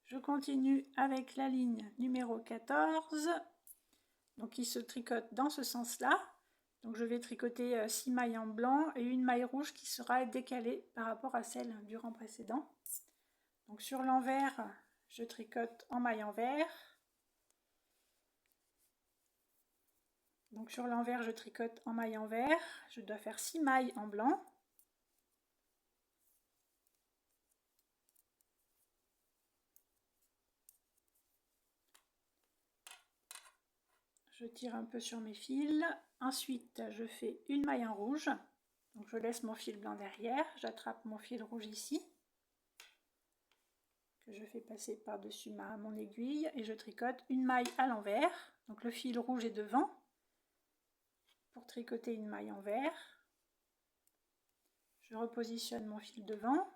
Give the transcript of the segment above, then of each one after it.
Je continue avec la ligne numéro 14, donc qui se tricote dans ce sens-là. Donc je vais tricoter 6 mailles en blanc et une maille rouge qui sera décalée par rapport à celle du rang précédent. Donc sur l'envers, je tricote en maille envers. Donc sur l'envers, je tricote en maille envers. Je dois faire 6 mailles en blanc. Je tire un peu sur mes fils. Ensuite, je fais une maille en rouge. Donc je laisse mon fil blanc derrière. J'attrape mon fil rouge ici, que je fais passer par-dessus mon aiguille, et je tricote une maille à l'envers. Donc le fil rouge est devant pour tricoter une maille envers. Je repositionne mon fil devant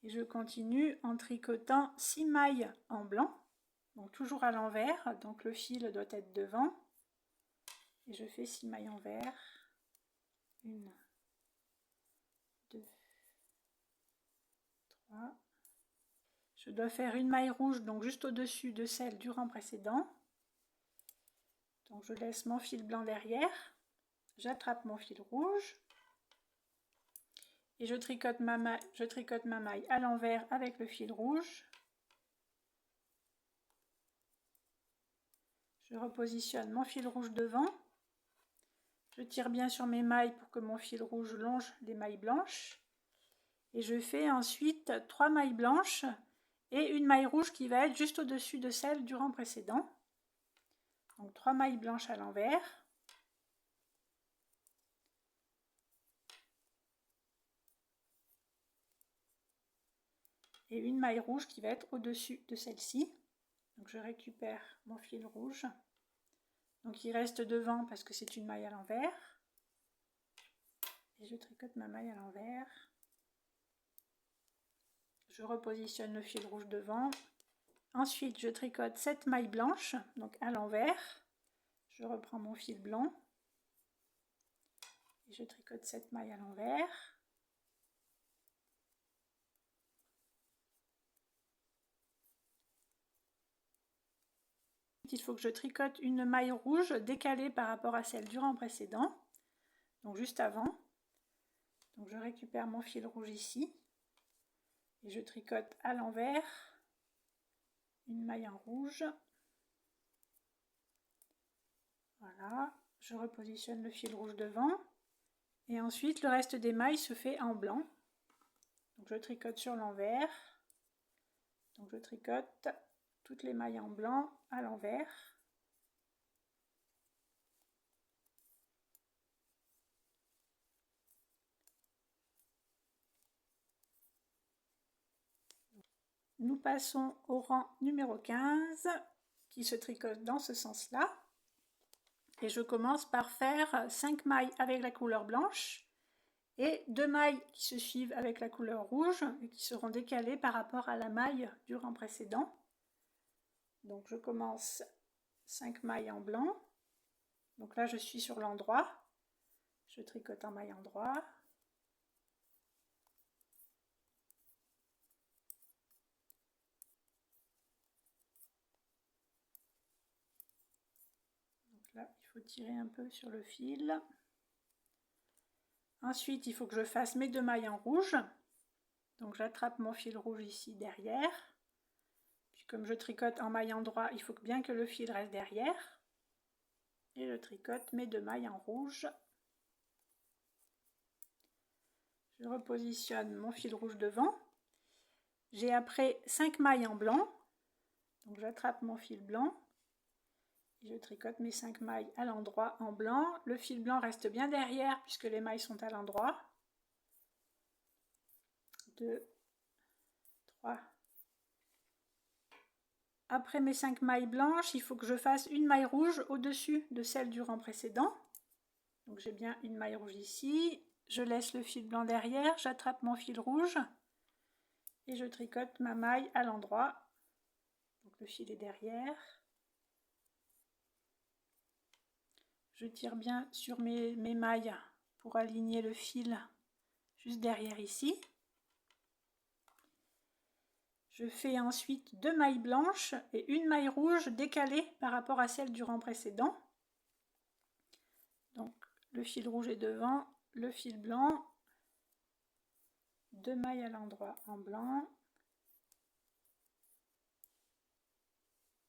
et je continue en tricotant 6 mailles en blanc, donc toujours à l'envers, donc le fil doit être devant, et je fais 6 mailles envers. 1, 2, 3. Je dois faire une maille rouge, donc juste au-dessus de celle du rang précédent. Donc je laisse mon fil blanc derrière, j'attrape mon fil rouge et je tricote ma maille à l'envers avec le fil rouge. Je repositionne mon fil rouge devant. Je tire bien sur mes mailles pour que mon fil rouge longe les mailles blanches. Et je fais ensuite 3 mailles blanches et une maille rouge qui va être juste au-dessus de celle du rang précédent. Donc 3 mailles blanches à l'envers. Et une maille rouge qui va être au-dessus de celle-ci. Donc je récupère mon fil rouge. Donc il reste devant parce que c'est une maille à l'envers. Et je tricote ma maille à l'envers. Je repositionne le fil rouge devant. Ensuite, je tricote 7 mailles blanches, donc à l'envers. Je reprends mon fil blanc. Et je tricote 7 mailles à l'envers. Il faut que je tricote une maille rouge décalée par rapport à celle du rang précédent, donc juste avant. Donc je récupère mon fil rouge ici et je tricote à l'envers une maille en rouge. Voilà, je repositionne le fil rouge devant et ensuite le reste des mailles se fait en blanc. Donc je tricote sur l'envers, donc je tricote toutes les mailles en blanc à l'envers. Nous passons au rang numéro 15 qui se tricote dans ce sens-là. Et je commence par faire 5 mailles avec la couleur blanche et 2 mailles qui se suivent avec la couleur rouge et qui seront décalées par rapport à la maille du rang précédent. Donc je commence 5 mailles en blanc. Donc là je suis sur l'endroit. Je tricote en maille endroit. Donc là il faut tirer un peu sur le fil. Ensuite il faut que je fasse mes 2 mailles en rouge. Donc j'attrape mon fil rouge ici derrière. Puis comme je tricote en maille endroit, il faut bien que le fil reste derrière. Et je tricote mes 2 mailles en rouge. Je repositionne mon fil rouge devant. J'ai après 5 mailles en blanc. Donc j'attrape mon fil blanc. Et je tricote mes 5 mailles à l'endroit en blanc. Le fil blanc reste bien derrière puisque les mailles sont à l'endroit. 2, 3. Après mes 5 mailles blanches, il faut que je fasse une maille rouge au-dessus de celle du rang précédent. Donc j'ai bien une maille rouge ici. Je laisse le fil blanc derrière, j'attrape mon fil rouge et je tricote ma maille à l'endroit. Donc le fil est derrière. Je tire bien sur mes mailles pour aligner le fil juste derrière ici. Je fais ensuite 2 mailles blanches et une maille rouge décalée par rapport à celle du rang précédent. Donc le fil rouge est devant, le fil blanc, 2 mailles à l'endroit en blanc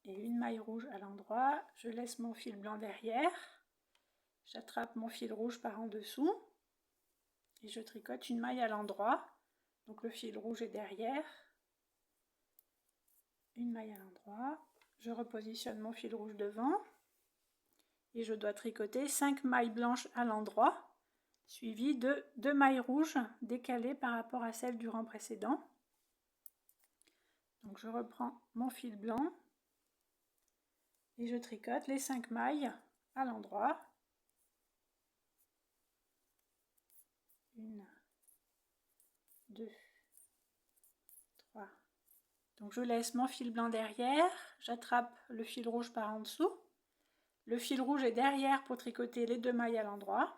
et une maille rouge à l'endroit. Je laisse mon fil blanc derrière, j'attrape mon fil rouge par en dessous et je tricote une maille à l'endroit. Donc le fil rouge est derrière, une maille à l'endroit, je repositionne mon fil rouge devant et je dois tricoter 5 mailles blanches à l'endroit suivies de 2 mailles rouges décalées par rapport à celles du rang précédent. Donc je reprends mon fil blanc et je tricote les 5 mailles à l'endroit. 1, 2, 3. Donc je laisse mon fil blanc derrière, j'attrape le fil rouge par en dessous. Le fil rouge est derrière pour tricoter les 2 mailles à l'endroit.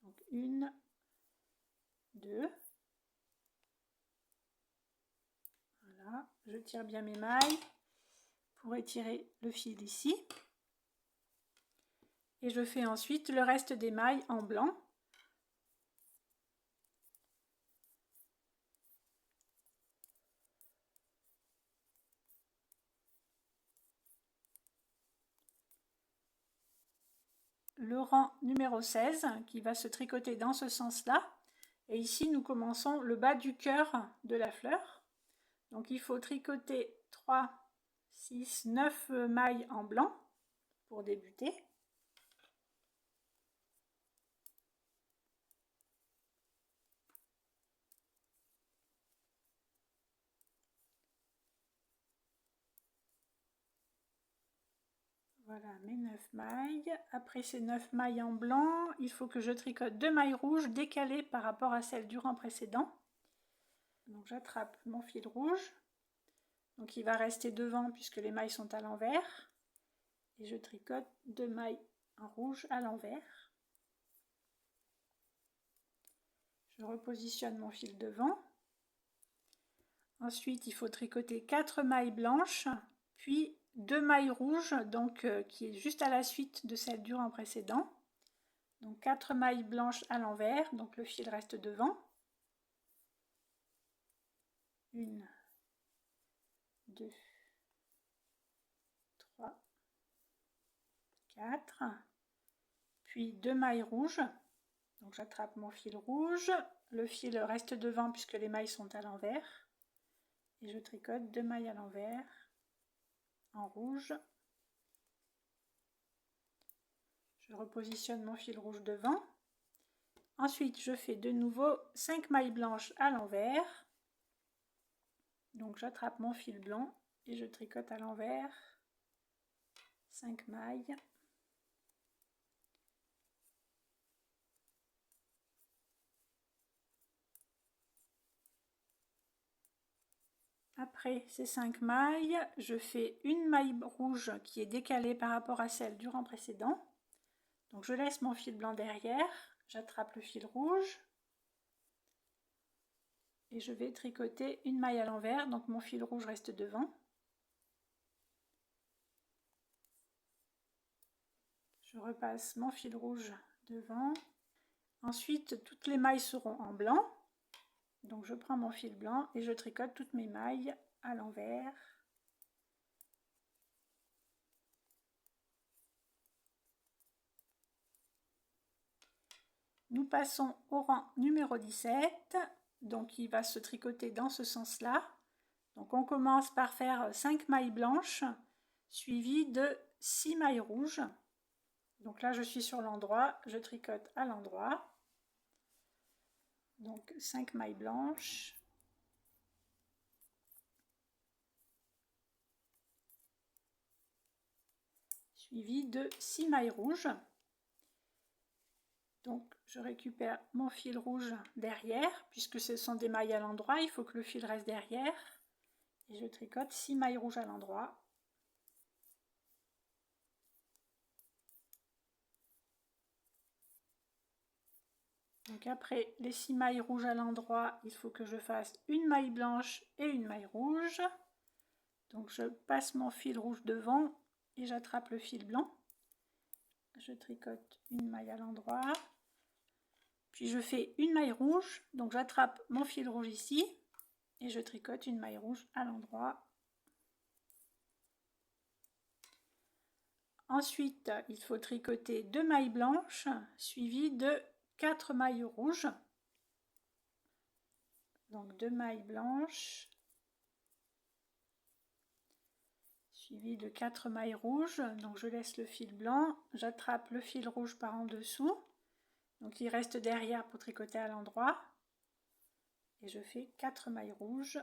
Donc 1, 2. Voilà, je tire bien mes mailles pour étirer le fil ici. Et je fais ensuite le reste des mailles en blanc. Le rang numéro 16 qui va se tricoter dans ce sens-là. Et ici, nous commençons le bas du cœur de la fleur. Donc il faut tricoter 3, 6, 9 mailles en blanc pour débuter. Voilà mes 9 mailles. Après ces 9 mailles en blanc, il faut que je tricote 2 mailles rouges décalées par rapport à celles du rang précédent. Donc j'attrape mon fil rouge. Donc il va rester devant puisque les mailles sont à l'envers. Et je tricote 2 mailles en rouge à l'envers. Je repositionne mon fil devant. Ensuite, il faut tricoter 4 mailles blanches, puis 2 mailles rouges, donc qui est juste à la suite de celle du rang précédent. Donc 4 mailles blanches à l'envers, donc le fil reste devant. 1, 2, 3, 4. Puis 2 mailles rouges. Donc j'attrape mon fil rouge, le fil reste devant puisque les mailles sont à l'envers. Et je tricote 2 mailles à l'envers en rouge. Je repositionne mon fil rouge devant. Ensuite, je fais de nouveau 5 mailles blanches à l'envers. Donc j'attrape mon fil blanc et je tricote à l'envers 5 mailles. Après ces 5 mailles, je fais une maille rouge qui est décalée par rapport à celle du rang précédent. Donc je laisse mon fil blanc derrière, j'attrape le fil rouge et je vais tricoter une maille à l'envers, donc mon fil rouge reste devant. Je repasse mon fil rouge devant. Ensuite, toutes les mailles seront en blanc. Donc je prends mon fil blanc et je tricote toutes mes mailles à l'envers. Nous passons au rang numéro 17, donc il va se tricoter dans ce sens-là. Donc on commence par faire 5 mailles blanches suivies de 6 mailles rouges. Donc là je suis sur l'endroit, je tricote à l'endroit. Donc 5 mailles blanches. Suivies de 6 mailles rouges. Donc je récupère mon fil rouge derrière, puisque ce sont des mailles à l'endroit, il faut que le fil reste derrière. Et je tricote 6 mailles rouges à l'endroit. Donc après les 6 mailles rouges à l'endroit, il faut que je fasse une maille blanche et une maille rouge. Donc je passe mon fil rouge devant et j'attrape le fil blanc. Je tricote une maille à l'endroit. Puis je fais une maille rouge, donc j'attrape mon fil rouge ici et je tricote une maille rouge à l'endroit. Ensuite, il faut tricoter 2 mailles blanches suivies de 4 mailles rouges. Donc 2 mailles blanches suivies de 4 mailles rouges. Donc je laisse le fil blanc, j'attrape le fil rouge par en dessous. Donc il reste derrière pour tricoter à l'endroit. Et je fais 4 mailles rouges.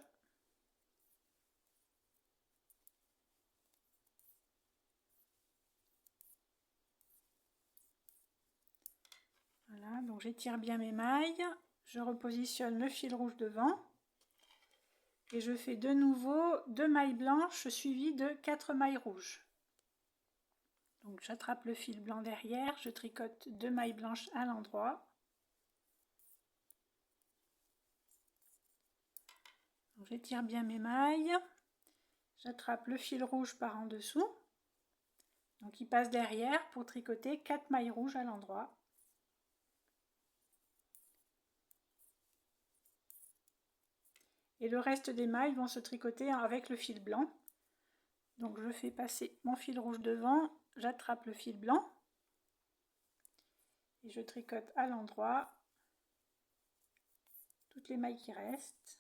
Voilà, donc j'étire bien mes mailles, je repositionne le fil rouge devant et je fais de nouveau 2 mailles blanches suivies de 4 mailles rouges. Donc j'attrape le fil blanc derrière, je tricote 2 mailles blanches à l'endroit. J'étire bien mes mailles, j'attrape le fil rouge par en dessous, donc il passe derrière pour tricoter 4 mailles rouges à l'endroit. Et le reste des mailles vont se tricoter avec le fil blanc. Donc je fais passer mon fil rouge devant, j'attrape le fil blanc et je tricote à l'endroit toutes les mailles qui restent.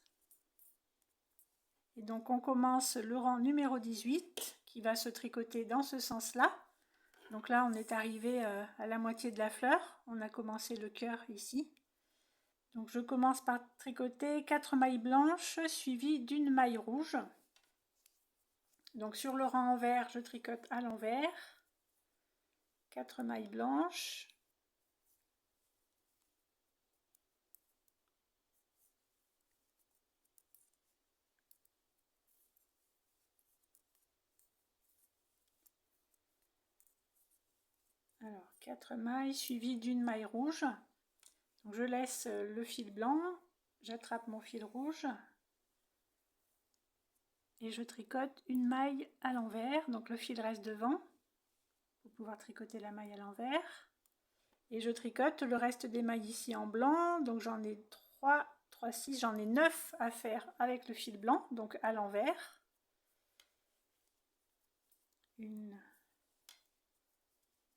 Et donc on commence le rang numéro 18 qui va se tricoter dans ce sens-là. Donc là on est arrivé à la moitié de la fleur, on a commencé le cœur ici. Donc je commence par tricoter 4 mailles blanches suivies d'une maille rouge. Donc sur le rang envers, je tricote à l'envers, 4 mailles blanches. Alors 4 mailles suivies d'une maille rouge. Donc je laisse le fil blanc, j'attrape mon fil rouge et je tricote une maille à l'envers, donc le fil reste devant pour pouvoir tricoter la maille à l'envers. Et je tricote le reste des mailles ici en blanc, donc j'en ai 3, 6, j'en ai 9 à faire avec le fil blanc, donc à l'envers. 1,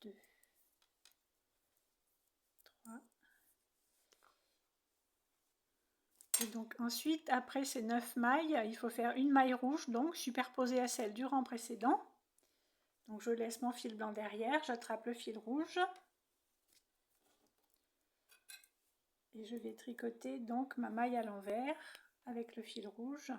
2, 3. Et donc ensuite, après ces 9 mailles, il faut faire une maille rouge, donc superposée à celle du rang précédent. Donc je laisse mon fil blanc derrière, j'attrape le fil rouge. Et je vais tricoter donc ma maille à l'envers avec le fil rouge.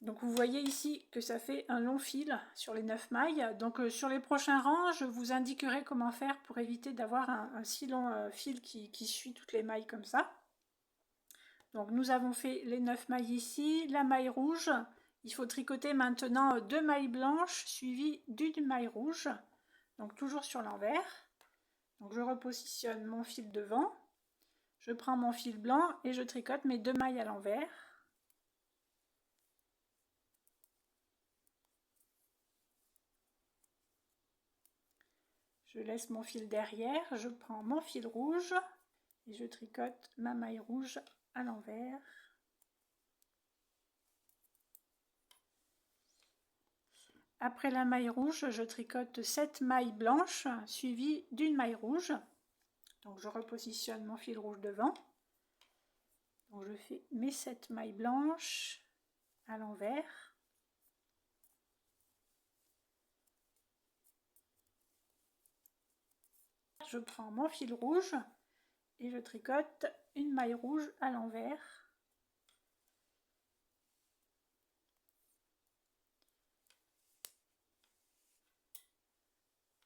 Donc vous voyez ici que ça fait un long fil sur les 9 mailles. Donc sur les prochains rangs, je vous indiquerai comment faire pour éviter d'avoir un si long fil qui suit toutes les mailles comme ça. Donc nous avons fait les 9 mailles ici, la maille rouge. Il faut tricoter maintenant 2 mailles blanches suivies d'une maille rouge. Donc toujours sur l'envers. Donc je repositionne mon fil devant. Je prends mon fil blanc et je tricote mes 2 mailles à l'envers. Je laisse mon fil derrière, je prends mon fil rouge et je tricote ma maille rouge à l'envers. Après la maille rouge, je tricote 7 mailles blanches suivies d'une maille rouge. Donc je repositionne mon fil rouge devant. Donc je fais mes 7 mailles blanches à l'envers. Je prends mon fil rouge et je tricote une maille rouge à l'envers.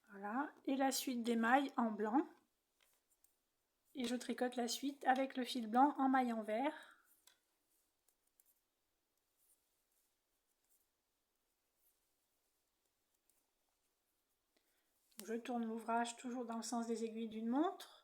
Voilà, et la suite des mailles en blanc. Et je tricote la suite avec le fil blanc en maille envers. je tourne l'ouvrage toujours dans le sens des aiguilles d'une montre.